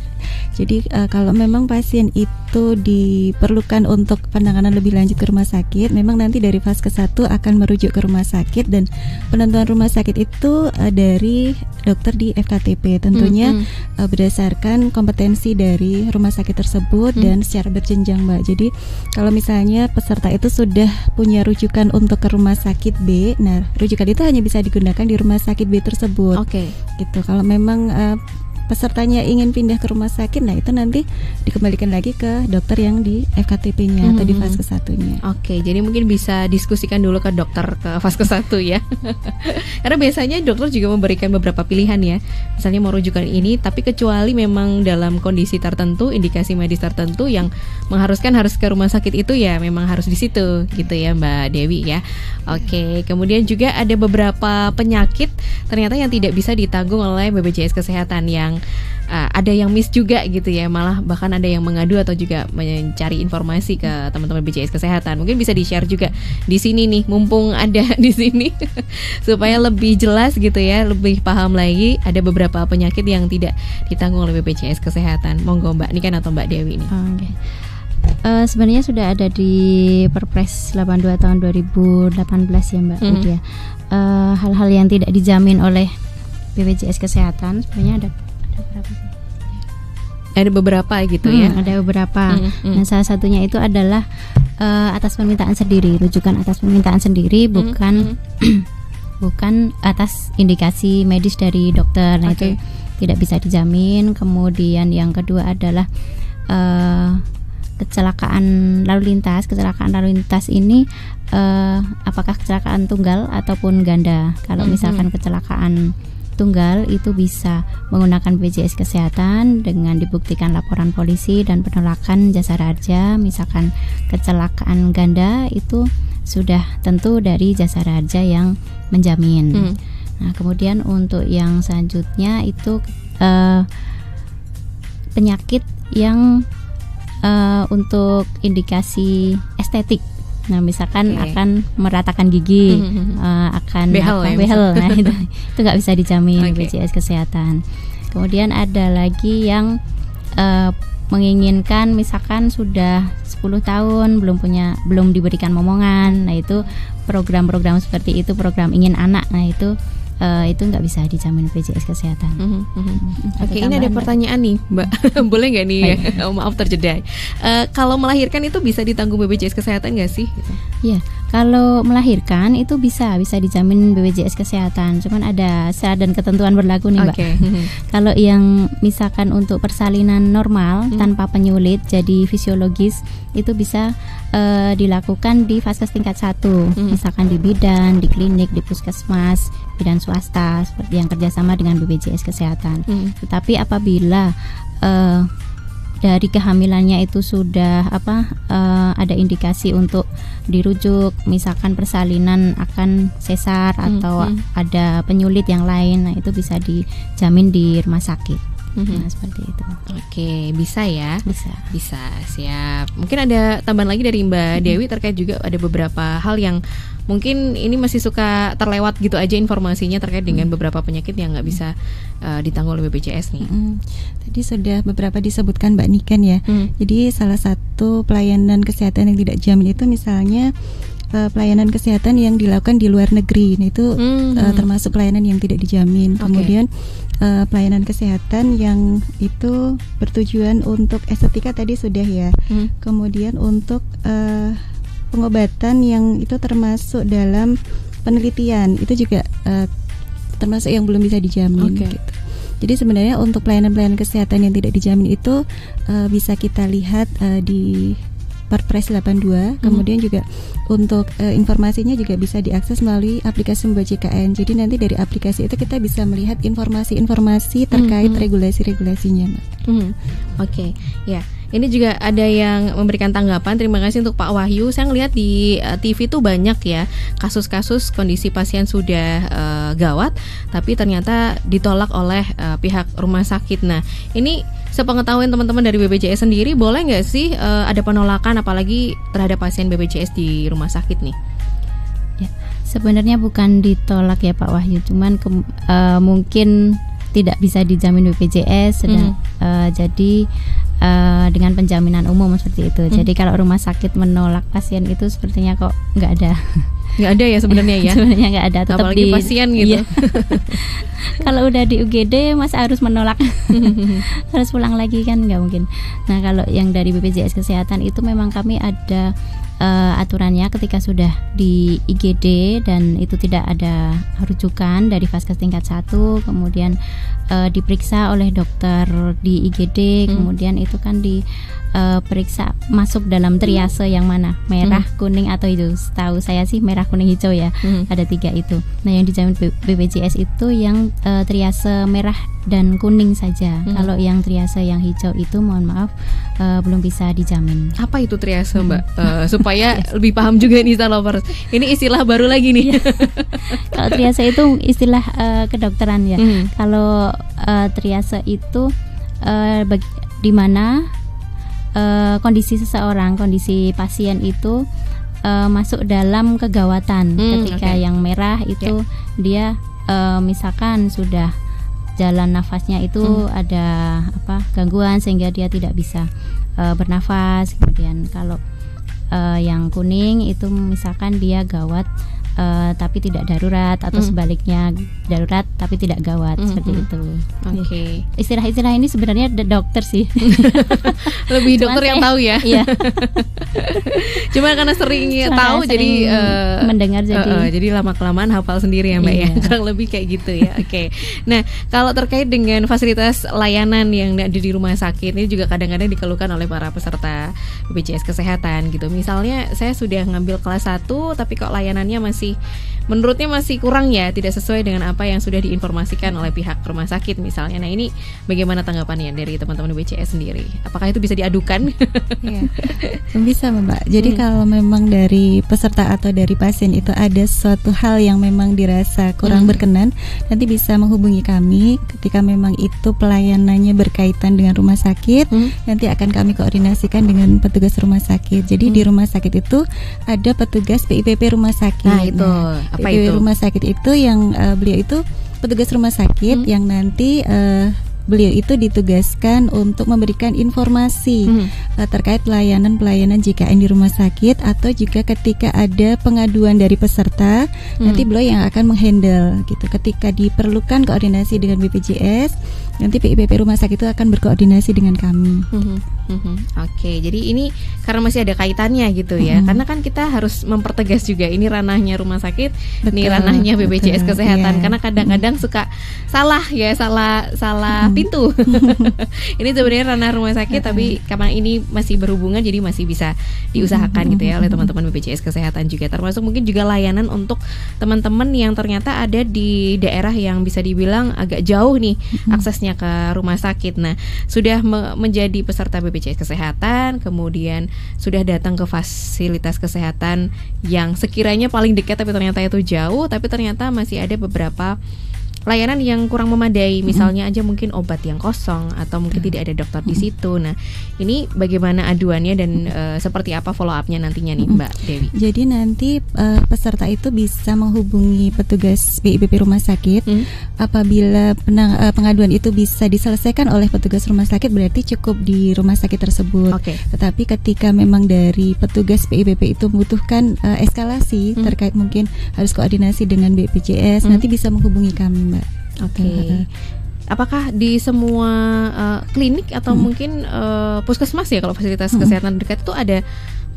Jadi kalau memang pasien itu diperlukan untuk penanganan lebih lanjut ke rumah sakit, memang nanti dari Vaskes 1 akan merujuk ke rumah sakit, dan penentuan rumah sakit itu dari dokter di FKTP tentunya berdasarkan kompetensi dari rumah sakit tersebut dan secara berjenjang Mbak. Jadi kalau misalnya peserta itu sudah punya rujukan untuk ke rumah sakit B, nah rujukan itu hanya bisa digunakan di rumah sakit B tersebut. Gitu. Kalau memang pesertanya ingin pindah ke rumah sakit, nah itu nanti dikembalikan lagi ke dokter yang di FKTP-nya atau di Vaskes 1-nya. Oke, jadi mungkin bisa diskusikan dulu ke dokter ke Vaskes 1 ya. Karena biasanya dokter juga memberikan beberapa pilihan ya. Misalnya mau rujukan ini, tapi kecuali memang dalam kondisi tertentu, indikasi medis tertentu yang mengharuskan harus ke rumah sakit itu ya memang harus di situ gitu ya Mbak Dewi ya. Oke, kemudian juga ada beberapa penyakit ternyata yang tidak bisa ditanggung oleh BPJS Kesehatan, yang ada yang miss juga gitu ya, malah bahkan ada yang mengadu atau juga mencari informasi ke teman-teman BPJS Kesehatan. Mungkin bisa di-share juga di sini nih, mumpung ada di sini supaya lebih jelas gitu ya, lebih paham lagi. Ada beberapa penyakit yang tidak ditanggung oleh BPJS Kesehatan. Monggo Mbak Niken atau Mbak Dewi nih. Sebenarnya sudah ada di Perpres 82 tahun 2018 ya Mbak Widya. Hal-hal yang tidak dijamin oleh BPJS Kesehatan sebenarnya ada berapa sih? Ada beberapa gitu ya. Ada beberapa. Nah, salah satunya itu adalah atas permintaan sendiri, rujukan atas permintaan sendiri, bukan bukan atas indikasi medis dari dokter. Nah, itu tidak bisa dijamin. Kemudian yang kedua adalah kecelakaan lalu lintas. Kecelakaan lalu lintas ini apakah kecelakaan tunggal ataupun ganda? Kalau misalkan kecelakaan tunggal itu bisa menggunakan BPJS Kesehatan dengan dibuktikan laporan polisi dan penolakan jasa raja. Misalkan kecelakaan ganda itu sudah tentu dari jasa raja yang menjamin. Nah, kemudian untuk yang selanjutnya itu penyakit yang untuk indikasi estetik. Nah, misalkan akan meratakan gigi, akan behel, behel. Nah, itu nggak bisa dijamin BPJS Kesehatan. Kemudian ada lagi yang menginginkan misalkan sudah 10 tahun belum diberikan momongan. Nah, itu program-program seperti itu, program ingin anak. Nah, itu nggak bisa dijamin BPJS Kesehatan. Oke, ini ada pertanyaan nih, Mbak. Boleh nggak nih? Maaf terjeda. Kalau melahirkan itu bisa ditanggung BPJS Kesehatan nggak sih? Iya, kalau melahirkan itu bisa dijamin BPJS Kesehatan. Cuman ada syarat dan ketentuan berlaku nih, Mbak. Kalau yang misalkan untuk persalinan normal tanpa penyulit, jadi fisiologis, itu bisa dilakukan di vaskes tingkat 1, misalkan di bidan, di klinik, di puskesmas, bidan swasta seperti yang kerjasama dengan BPJS Kesehatan. Tetapi apabila dari kehamilannya itu sudah ada indikasi untuk dirujuk, misalkan persalinan akan sesar atau ada penyulit yang lain, nah itu bisa dijamin di rumah sakit. Nah, seperti itu. Oke, bisa ya? Bisa, siap. Mungkin ada tambahan lagi dari Mbak Dewi terkait juga ada beberapa hal yang mungkin ini masih suka terlewat gitu aja informasinya terkait dengan beberapa penyakit yang nggak bisa ditanggung oleh BPJS nih. Tadi sudah beberapa disebutkan Mbak Niken ya. Jadi salah satu pelayanan kesehatan yang tidak jamin itu misalnya pelayanan kesehatan yang dilakukan di luar negeri. Nah, itu termasuk pelayanan yang tidak dijamin. Kemudian pelayanan kesehatan yang itu bertujuan untuk estetika tadi sudah ya. Kemudian untuk pengobatan yang itu termasuk dalam penelitian itu juga termasuk yang belum bisa dijamin gitu. Jadi sebenarnya untuk pelayanan-pelayanan kesehatan yang tidak dijamin itu bisa kita lihat di Perpres 82. Kemudian juga untuk informasinya juga bisa diakses melalui aplikasi MBJKN. Jadi nanti dari aplikasi itu kita bisa melihat informasi-informasi terkait regulasi-regulasinya, Mbak. Oke, ya. Ini juga ada yang memberikan tanggapan. Terima kasih untuk Pak Wahyu. Saya ngelihat di TV tuh banyak ya kasus-kasus kondisi pasien sudah gawat, tapi ternyata ditolak oleh pihak rumah sakit. Nah, ini sepengetahuan teman-teman dari BPJS sendiri, boleh nggak sih ada penolakan apalagi terhadap pasien BPJS di rumah sakit nih? Ya, sebenarnya bukan ditolak ya Pak Wahyu, cuman mungkin tidak bisa dijamin BPJS, jadi dengan penjaminan umum seperti itu. Jadi kalau rumah sakit menolak pasien itu sepertinya kok nggak ada ya sebenarnya ya. Sebenarnya nggak ada, tetap apalagi di pasien gitu. Iya. Kalau udah di UGD masa harus menolak, harus pulang lagi kan nggak mungkin. Nah, kalau yang dari BPJS Kesehatan itu memang kami ada aturannya ketika sudah di IGD dan itu tidak ada rujukan dari vaskes tingkat 1, kemudian diperiksa oleh dokter di IGD, kemudian itu kan diperiksa masuk dalam triase yang mana, merah, kuning atau hijau. Setahu saya sih merah, kuning, hijau ya. Ada 3 itu. Nah, yang dijamin BPJS itu yang triase merah dan kuning saja. Kalau yang triase yang hijau itu mohon maaf belum bisa dijamin. Apa itu triase, Mbak? Supaya lebih paham juga nih Lovers. Ini istilah baru lagi nih. Kalau triase itu istilah kedokteran ya. Kalau triase itu di mana kondisi seseorang, kondisi pasien itu masuk dalam kegawatan. Ketika yang merah itu dia misalkan sudah jalan nafasnya itu ada gangguan sehingga dia tidak bisa bernafas. Kemudian kalau yang kuning itu misalkan dia gawat tapi tidak darurat, atau sebaliknya darurat tapi tidak gawat, seperti itu. Oke. Istilah-istilah ini sebenarnya dokter sih. Lebih dokter yang tahu ya. Iya. Cuma karena sering tahu jadi mendengar jadi lama-kelamaan hafal sendiri ya Mbak ya. Kurang lebih kayak gitu ya. Oke. Nah, kalau terkait dengan fasilitas layanan yang ada di rumah sakit ini juga kadang-kadang dikeluhkan oleh para peserta BPJS Kesehatan gitu. Misalnya saya sudah ngambil kelas 1 tapi kok layanannya masih menurutnya masih kurang ya, tidak sesuai dengan apa yang sudah diinformasikan oleh pihak rumah sakit misalnya. Nah, ini bagaimana tanggapannya dari teman-teman BPJS sendiri? Apakah itu bisa diadukan? Ya, bisa Mbak. Jadi kalau memang dari peserta atau dari pasien itu ada suatu hal yang memang dirasa kurang berkenan, nanti bisa menghubungi kami. Ketika memang itu pelayanannya berkaitan dengan rumah sakit, nanti akan kami koordinasikan dengan petugas rumah sakit. Jadi di rumah sakit itu ada petugas PIPP rumah sakit. Nah, itu apa PIPP itu? rumah sakit itu yang beliau itu petugas rumah sakit yang nanti beliau itu ditugaskan untuk memberikan informasi terkait pelayanan JKN di rumah sakit, atau juga ketika ada pengaduan dari peserta, nanti beliau yang akan menghandle gitu. Ketika diperlukan koordinasi dengan BPJS, nanti PIPP rumah sakit itu akan berkoordinasi dengan kami. Oke, jadi ini karena masih ada kaitannya gitu ya. Karena kan kita harus mempertegas juga ini ranahnya rumah sakit, ini ranahnya BPJS Kesehatan. Karena kadang-kadang suka salah ya, salah pintu. Ini sebenarnya ranah rumah sakit, tapi karena ini masih berhubungan, jadi masih bisa diusahakan gitu ya oleh teman-teman BPJS Kesehatan juga. Termasuk mungkin juga layanan untuk teman-teman yang ternyata ada di daerah yang bisa dibilang agak jauh nih aksesnya ke rumah sakit. Nah, sudah menjadi peserta BPJS Kesehatan, kemudian sudah datang ke fasilitas kesehatan yang sekiranya paling dekat tapi ternyata itu jauh, tapi ternyata masih ada beberapa layanan yang kurang memadai, misalnya aja mungkin obat yang kosong atau mungkin tidak ada dokter di situ. Nah, ini bagaimana aduannya dan seperti apa follow up-nya nantinya nih Mbak Dewi? Jadi nanti peserta itu bisa menghubungi petugas PIPP rumah sakit. Apabila pengaduan itu bisa diselesaikan oleh petugas rumah sakit, berarti cukup di rumah sakit tersebut. Tetapi ketika memang dari petugas PIPP itu membutuhkan eskalasi terkait mungkin harus koordinasi dengan BPJS, nanti bisa menghubungi kami Mbak. Apakah di semua klinik atau mungkin puskesmas ya, kalau fasilitas kesehatan dekat itu ada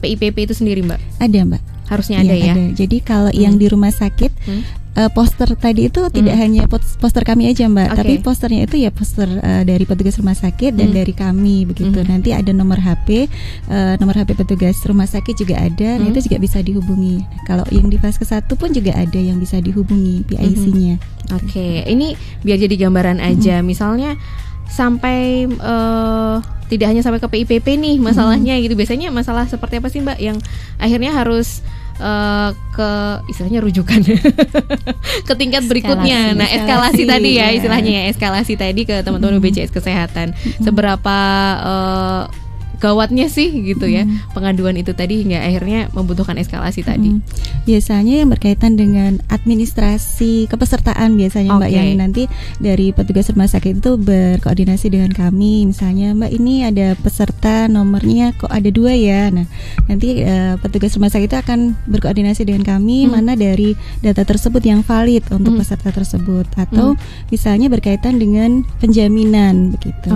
PIPP itu sendiri Mbak? Ada Mbak. Harusnya ada ya. Ada. Jadi kalau yang di rumah sakit poster tadi itu tidak hanya poster kami aja Mbak, tapi posternya itu ya poster dari petugas rumah sakit dan dari kami begitu. Nanti ada nomor HP petugas rumah sakit juga ada. Nah, itu juga bisa dihubungi. Kalau yang di Vaskes 1 pun juga ada yang bisa dihubungi PIC-nya. Ini biar jadi gambaran aja. Misalnya sampai tidak hanya sampai ke PIPP nih masalahnya gitu. Biasanya masalah seperti apa sih Mbak yang akhirnya harus ke istilahnya rujukan ke tingkat berikutnya. Nah, eskalasi tadi ya istilahnya ya, eskalasi tadi ke teman-teman BPJS Kesehatan. Seberapa gawatnya sih gitu ya pengaduan itu tadi hingga akhirnya membutuhkan eskalasi tadi? Biasanya yang berkaitan dengan administrasi kepesertaan biasanya Mbak, yang nanti dari petugas rumah sakit itu berkoordinasi dengan kami. Misalnya Mbak, ini ada peserta nomornya kok ada 2 ya. Nah, nanti petugas rumah sakit itu akan berkoordinasi dengan kami mana dari data tersebut yang valid untuk peserta tersebut, atau misalnya berkaitan dengan penjaminan begitu.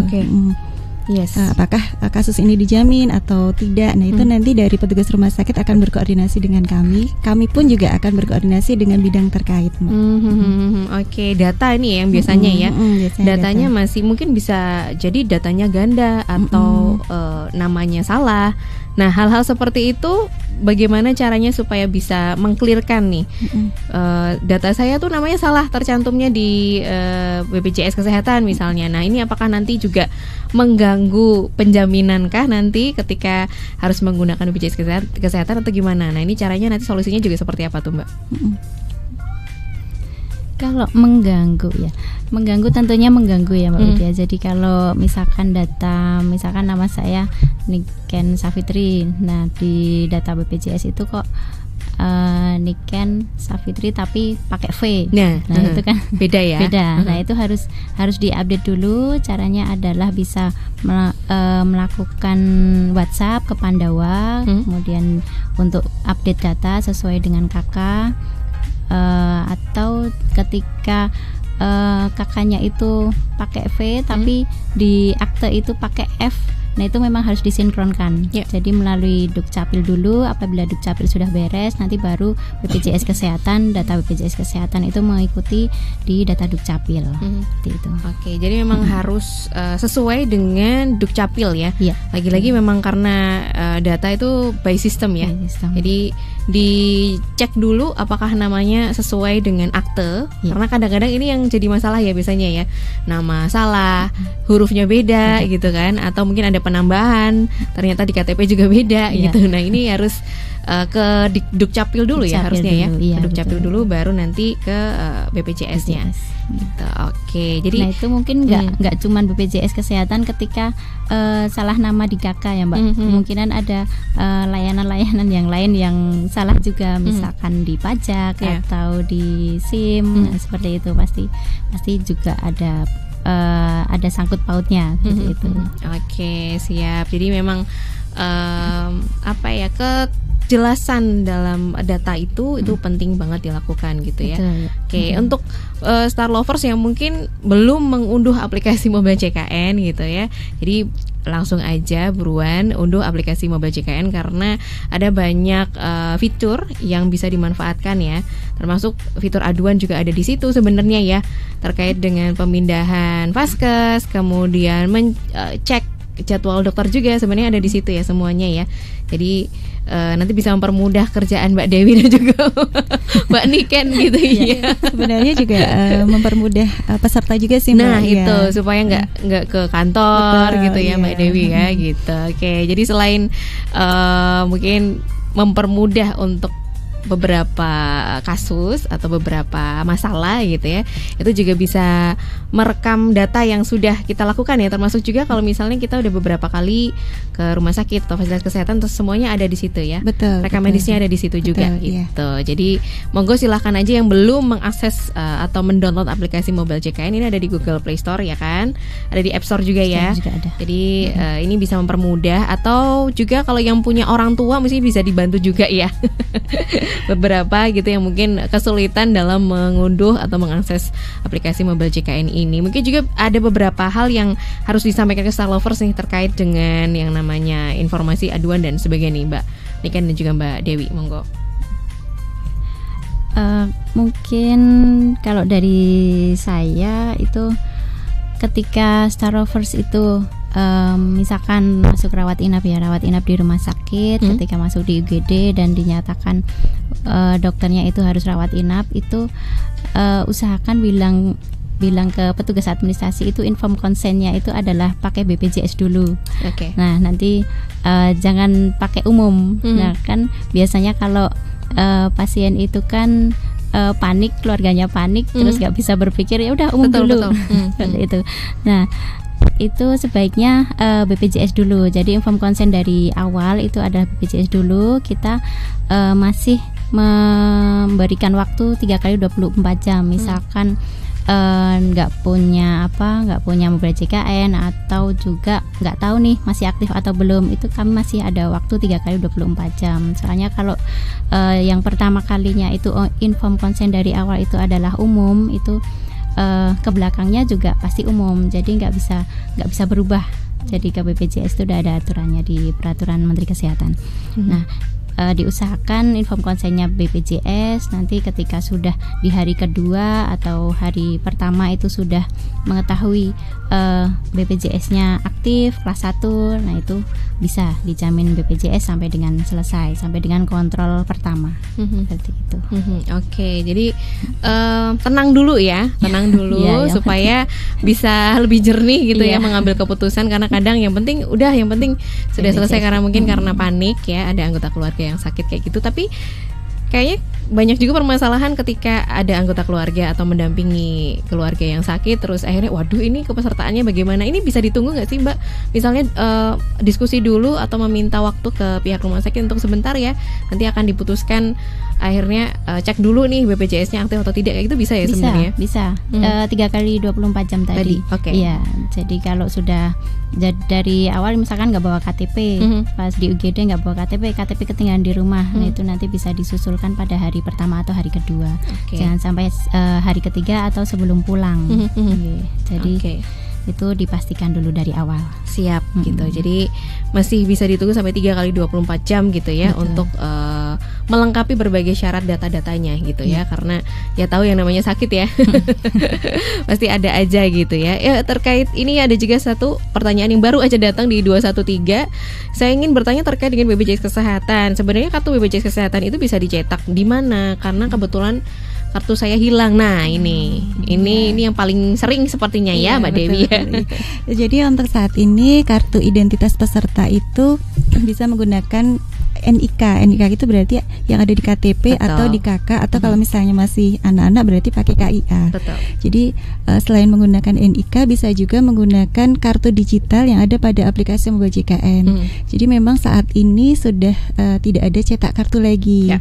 Apakah kasus ini dijamin atau tidak? Nah, itu nanti dari petugas rumah sakit akan berkoordinasi dengan kami. Kami pun juga akan berkoordinasi dengan bidang terkait. Data ini yang biasanya ya. Datanya masih mungkin bisa jadi datanya ganda atau namanya salah. Nah, hal-hal seperti itu bagaimana caranya supaya bisa mengklirkan nih data saya tuh namanya salah tercantumnya di BPJS Kesehatan misalnya. Nah, ini apakah nanti juga mengganggu penjaminankah nanti ketika harus menggunakan BPJS Kesehatan atau gimana? Nah, ini caranya nanti solusinya juga seperti apa tuh Mbak? Kalau mengganggu tentunya mengganggu ya Mbak Widya. Jadi kalau misalkan data, misalkan nama saya Niken Safitri, nah di data BPJS itu kok Niken Safitri tapi pakai V. Nah itu kan beda ya. Nah, itu harus diupdate dulu. Caranya adalah bisa melakukan WhatsApp ke Pandawa, kemudian untuk update data sesuai dengan KK. Atau ketika kakaknya itu pakai V tapi di akte itu pakai F, nah itu memang harus disinkronkan. Jadi melalui Dukcapil dulu. Apabila Dukcapil sudah beres, nanti baru BPJS Kesehatan, data BPJS Kesehatan itu mengikuti di data Dukcapil. Seperti itu. Jadi memang harus sesuai dengan Dukcapil ya. Lagi-lagi memang karena data itu by system ya. Jadi dicek dulu apakah namanya sesuai dengan akte. Karena kadang-kadang ini yang jadi masalah ya biasanya ya, nama salah, hurufnya beda gitu kan, atau mungkin ada penambahan ternyata di KTP juga beda gitu. Nah ini harus ke Dukcapil dulu ya harusnya dulu, ya ke Dukcapil dulu baru nanti ke BPJS-nya gitu. Oke, jadi nah itu mungkin nggak cuma BPJS Kesehatan ketika salah nama di KK ya Mbak, kemungkinan ada layanan-layanan yang lain yang salah juga, misalkan di pajak atau di SIM, nah, seperti itu pasti juga ada sangkut pautnya gitu itu. Oke, siap. Jadi memang kejelasan dalam data itu penting banget dilakukan gitu ya. Betul, ya. Oke, untuk Star Lovers yang mungkin belum mengunduh aplikasi Mobile JKN gitu ya, jadi langsung aja buruan unduh aplikasi Mobile JKN karena ada banyak fitur yang bisa dimanfaatkan ya, termasuk fitur aduan juga ada di situ sebenarnya ya, terkait dengan pemindahan vaskes, kemudian cek jadwal dokter juga sebenarnya ada di situ ya semuanya ya. Jadi nanti bisa mempermudah kerjaan Mbak Dewi dan juga Mbak Niken gitu ya. Sebenarnya juga mempermudah peserta juga sih Mbak. Nah itu supaya nggak ke kantor gitu ya Mbak Dewi ya gitu. Oke, jadi selain mungkin mempermudah untuk beberapa kasus atau beberapa masalah gitu ya, itu juga bisa merekam data yang sudah kita lakukan ya, termasuk juga kalau misalnya kita udah beberapa kali ke rumah sakit atau fasilitas kesehatan, terus semuanya ada di situ ya. Betul. Rekam medisnya ada di situ juga gitu. Jadi monggo silahkan aja yang belum mengakses atau mendownload aplikasi Mobile JKN, ini ada di Google Play Store ya kan, ada di App Store juga ya. Juga ada. Jadi ini bisa mempermudah, atau juga kalau yang punya orang tua mesti bisa dibantu juga ya. Beberapa gitu yang mungkin kesulitan dalam mengunduh atau mengakses aplikasi Mobile JKN ini. Mungkin juga ada beberapa hal yang harus disampaikan ke Star Lovers nih terkait dengan yang namanya informasi aduan dan sebagainya nih Mbak Niken dan juga Mbak Dewi, monggo. Mungkin kalau dari saya itu ketika Star Lovers itu misalkan masuk rawat inap di rumah sakit, ketika masuk di UGD dan dinyatakan dokternya itu harus rawat inap, itu usahakan bilang ke petugas administrasi itu inform konsennya itu adalah pakai BPJS dulu. Nah nanti jangan pakai umum. Nah kan biasanya kalau pasien itu kan panik, keluarganya panik, terus nggak bisa berpikir, ya udah umum dulu. Itu. Nah itu sebaiknya BPJS dulu. Jadi inform konsen dari awal itu adalah BPJS dulu. Kita masih memberikan waktu 3x24 jam. Misalkan nggak punya Mobile JKN atau juga nggak tahu nih masih aktif atau belum, itu kami masih ada waktu 3x24 jam. Soalnya kalau yang pertama kalinya itu inform konsen dari awal itu adalah umum, itu ke belakangnya juga pasti umum, jadi nggak bisa berubah. Jadi ke BPJS itu udah ada aturannya di peraturan Menteri Kesehatan. Nah diusahakan inform konsennya BPJS. Nanti ketika sudah di hari kedua atau hari pertama itu sudah mengetahui BPJS-nya aktif kelas 1, nah itu bisa dijamin BPJS sampai dengan selesai, sampai dengan kontrol pertama. Seperti itu. Oke, jadi tenang dulu ya, supaya bisa lebih jernih gitu ya mengambil keputusan, karena kadang yang penting sudah selesai karena mungkin karena panik ya, ada anggota keluarga yang sakit kayak gitu. Tapi kayaknya banyak juga permasalahan ketika ada anggota keluarga atau mendampingi keluarga yang sakit, terus akhirnya waduh ini kepesertaannya bagaimana, ini bisa ditunggu nggak sih Mbak? Misalnya diskusi dulu atau meminta waktu ke pihak rumah sakit untuk sebentar ya, nanti akan diputuskan, akhirnya cek dulu nih BPJS-nya aktif atau tidak, kayak gitu bisa ya sebenarnya? Bisa. 3x24 jam tadi. Iya. Jadi kalau sudah dari awal misalkan nggak bawa KTP, pas di UGD nggak bawa KTP ketinggalan di rumah, nah itu nanti bisa disusulkan pada hari pertama atau hari kedua. Jangan sampai hari ketiga atau sebelum pulang. Jadi itu dipastikan dulu dari awal. Siap gitu. Jadi masih bisa ditunggu sampai 3 kali 24 jam gitu ya. Betul. Untuk melengkapi berbagai syarat data-datanya gitu ya. Karena ya tahu yang namanya sakit ya. Pasti ada aja gitu ya. Ya terkait ini ada juga satu pertanyaan yang baru aja datang di 213. Saya ingin bertanya terkait dengan BPJS Kesehatan. Sebenarnya kartu BPJS Kesehatan itu bisa dicetak di mana? Karena kebetulan kartu saya hilang. Nah, ini yang paling sering sepertinya ya, Mbak Dewi ya. Jadi untuk saat ini kartu identitas peserta itu bisa menggunakan NIK. NIK itu berarti yang ada di KTP. Betul. Atau di KK atau kalau misalnya masih anak-anak berarti pakai KIA. Betul. Jadi selain menggunakan NIK bisa juga menggunakan kartu digital yang ada pada aplikasi Mobile JKN. Jadi memang saat ini sudah tidak ada cetak kartu lagi.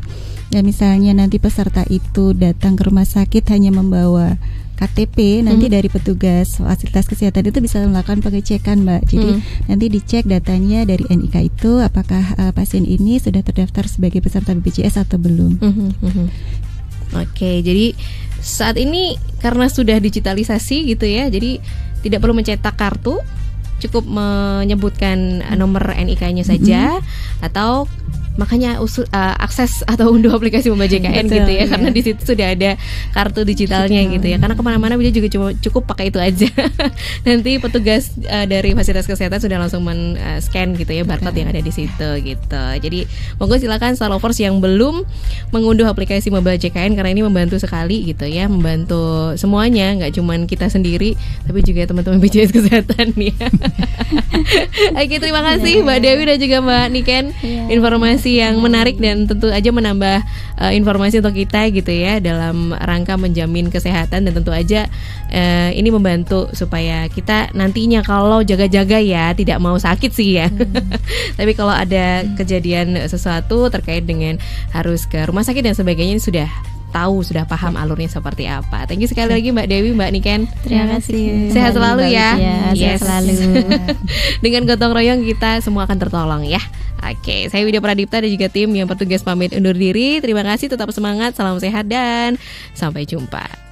Ya misalnya nanti peserta itu datang ke rumah sakit hanya membawa KTP, nanti dari petugas fasilitas kesehatan itu bisa melakukan pengecekan, Mbak. Jadi nanti dicek datanya dari NIK itu apakah pasien ini sudah terdaftar sebagai peserta BPJS atau belum. Oke, jadi saat ini karena sudah digitalisasi gitu ya, jadi tidak perlu mencetak kartu, cukup menyebutkan nomor NIK-nya saja atau makanya akses atau unduh aplikasi Mobile JKN gitu ya, karena di situ sudah ada kartu digitalnya gitu ya. Karena kemana-mana dia juga cukup pakai itu aja. Nanti petugas dari fasilitas kesehatan sudah langsung men-scan gitu ya barcode yang ada di situ gitu. Jadi monggo silakan Starlovers yang belum mengunduh aplikasi Mobile JKN karena ini membantu sekali gitu ya, membantu semuanya, nggak cuman kita sendiri tapi juga teman-teman BPJS Kesehatan ya. Oke, terima kasih Mbak Dewi dan juga Mbak Niken, informasi yang menarik dan tentu aja menambah informasi untuk kita gitu ya dalam rangka menjamin kesehatan, dan tentu aja ini membantu supaya kita nantinya kalau jaga-jaga ya tidak mau sakit sih ya. Tapi kalau ada kejadian sesuatu terkait dengan harus ke rumah sakit dan sebagainya, ini sudah tahu, sudah paham alurnya seperti apa. Thank you sekali lagi Mbak Dewi, Mbak Niken. Terima kasih. Sehat selalu ya. Sehat selalu. Dengan gotong royong kita semua akan tertolong ya. Oke, saya Widya Pradipta dan juga tim yang bertugas pamit undur diri. Terima kasih, tetap semangat, salam sehat dan sampai jumpa.